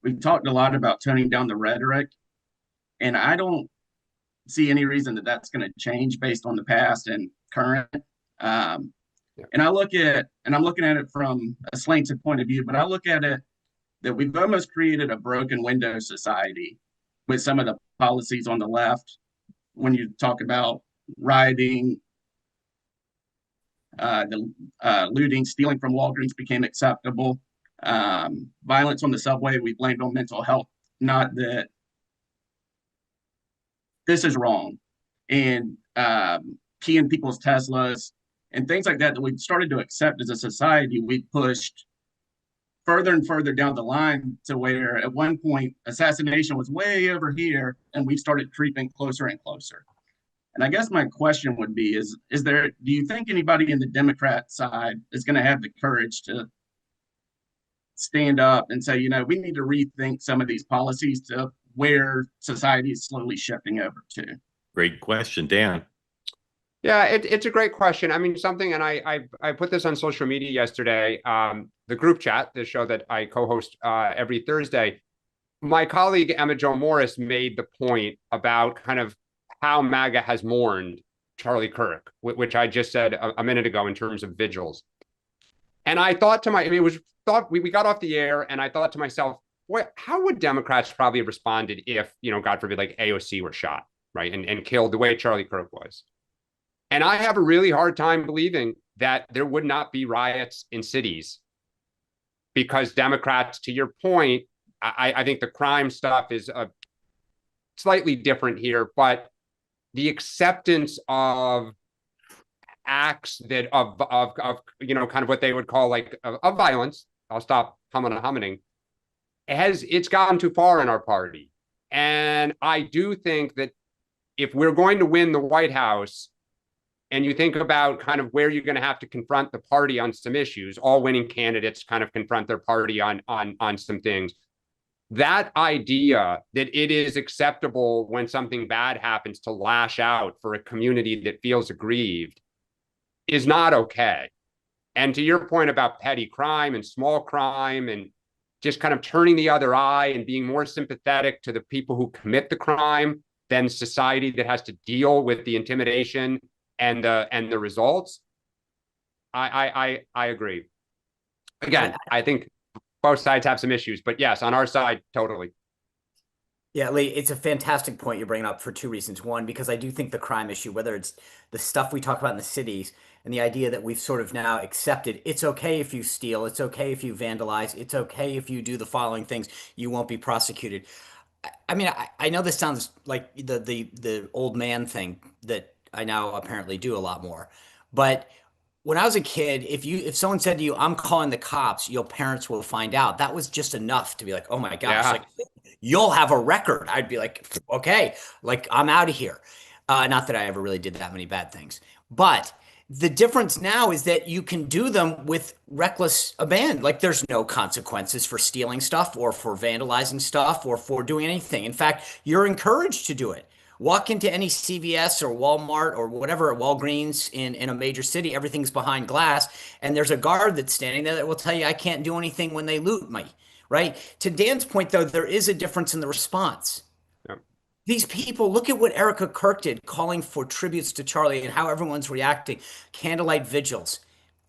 we've talked a lot about toning down the rhetoric, and I don't see any reason that that's going to change based on the past and current. Um, Yeah. and I'm looking at it from a slanted point of view, but I look at it that we've almost created a broken window society with some of the policies on the left. When you talk about rioting, the looting, stealing from Walgreens became acceptable. Violence on the subway, we blamed on mental health. Not that this is wrong. And keying people's Teslas and things like that we've started to accept as a society, we pushed further and further down the line to where at one point assassination was way over here and we started creeping closer and closer. And I guess my question would be is there do you think anybody in the Democrat side is going to have the courage to stand up and say, we need to rethink some of these policies to where society is slowly shifting over to? Great question, Dan. Yeah, it's a great question. I mean, something, and I put this on social media yesterday, the group chat, the show that I co-host every Thursday. My colleague Emma Jo Morris made the point about kind of how MAGA has mourned Charlie Kirk, which I just said a minute ago in terms of vigils. And I thought to we got off the air, and I thought to myself, boy, how would Democrats probably have responded if, God forbid, like AOC were shot, right, and killed the way Charlie Kirk was? And I have a really hard time believing that there would not be riots in cities because Democrats, to your point, I think the crime stuff is slightly different here, but the acceptance of acts that of kind of what they would call like of violence. I'll stop humming. It's gone too far in our party, and I do think that if we're going to win the White House, and you think about kind of where you're going to have to confront the party on some issues, all winning candidates kind of confront their party on some things. That idea that it is acceptable when something bad happens to lash out for a community that feels aggrieved is not okay. And to your point about petty crime and small crime and just kind of turning the other eye and being more sympathetic to the people who commit the crime than society that has to deal with the intimidation and the results, I agree. Again, I think both sides have some issues, but yes, on our side, totally. Yeah, Lee, it's a fantastic point you're bringing up for two reasons. One, because I do think the crime issue, whether it's the stuff we talk about in the cities and the idea that we've sort of now accepted, it's okay if you steal, it's okay if you vandalize, it's okay if you do the following things, you won't be prosecuted. I mean, I know this sounds like the old man thing that I now apparently do a lot more. But when I was a kid, if someone said to you, "I'm calling the cops," your parents will find out. That was just enough to be like, "Oh my gosh, Yeah. like you'll have a record." I'd be like, "Okay, like I'm out of here." Not that I ever really did that many bad things, but the difference now is that you can do them with reckless abandon. Like there's no consequences for stealing stuff or for vandalizing stuff or for doing anything. In fact, you're encouraged to do it. Walk into any CVS or Walmart or whatever, Walgreens in a major city, everything's behind glass, and there's a guard that's standing there that will tell you, "I can't do anything when they loot me," right? To Dan's point, though, there is a difference in the response. Yep. These people, look at what Erica Kirk did, calling for tributes to Charlie and how everyone's reacting, candlelight vigils.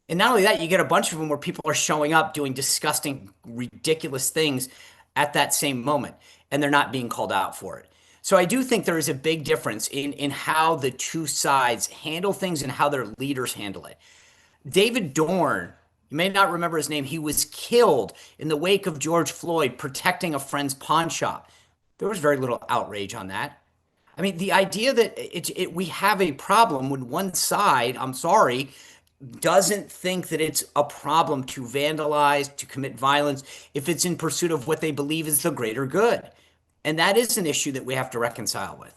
And not only that, you get a bunch of them where people are showing up doing disgusting, ridiculous things at that same moment, and they're not being called out for it. So I do think there is a big difference in how the two sides handle things and how their leaders handle it. David Dorn, you may not remember his name, he was killed in the wake of George Floyd protecting a friend's pawn shop. There was very little outrage on that. I mean, the idea that we have a problem when one side, I'm sorry, doesn't think that it's a problem to vandalize, to commit violence, if it's in pursuit of what they believe is the greater good. And that is an issue that we have to reconcile with.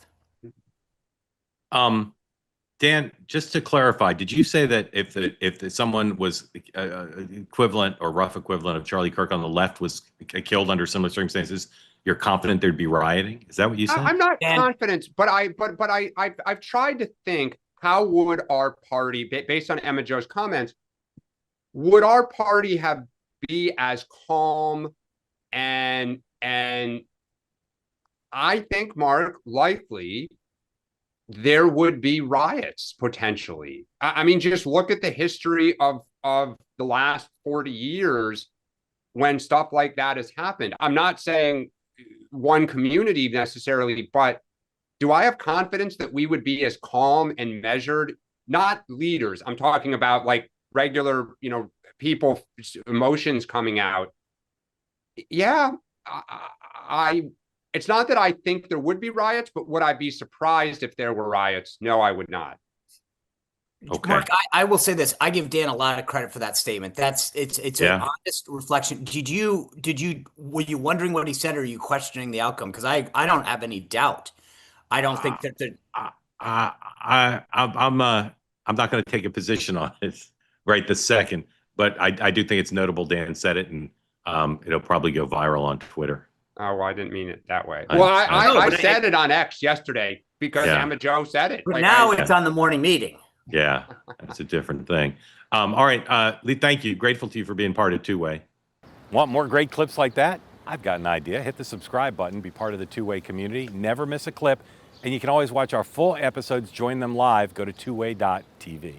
Dan, just to clarify, did you say that if someone was equivalent or rough equivalent of Charlie Kirk on the left was killed under similar circumstances, you're confident there'd be rioting? Is that what you said? I'm not confident, but I've tried to think, how would our party, based on Emma Jo's comments, would our party be as calm and And I think, Mark, likely there would be riots potentially. I mean, just look at the history of the last 40 years when stuff like that has happened. I'm not saying one community necessarily, but do I have confidence that we would be as calm and measured? Not leaders. I'm talking about like regular, people, emotions coming out. Yeah, I it's not that I think there would be riots, but would I be surprised if there were riots? No, I would not. Okay. Mark, I will say this. I give Dan a lot of credit for that statement. It's an Yeah. honest reflection. Were you wondering what he said, or are you questioning the outcome? Because I don't have any doubt. I don't think that the I'm not going to take a position on it right this second, but I do think it's notable Dan said it, and it'll probably go viral on Twitter. Oh, well, I didn't mean it that way. I- Well, I- No, I but said it on X yesterday because Yeah. Emma Joe said it. but Like, now it's on the morning meeting. Yeah, that's a different thing. All right, Lee, thank you. Grateful to you for being part of Two Way. Want more great clips like that? I've got an idea. Hit the subscribe button, be part of the Two Way community, never miss a clip, and you can always watch our full episodes, join them live, go to twoway.tv.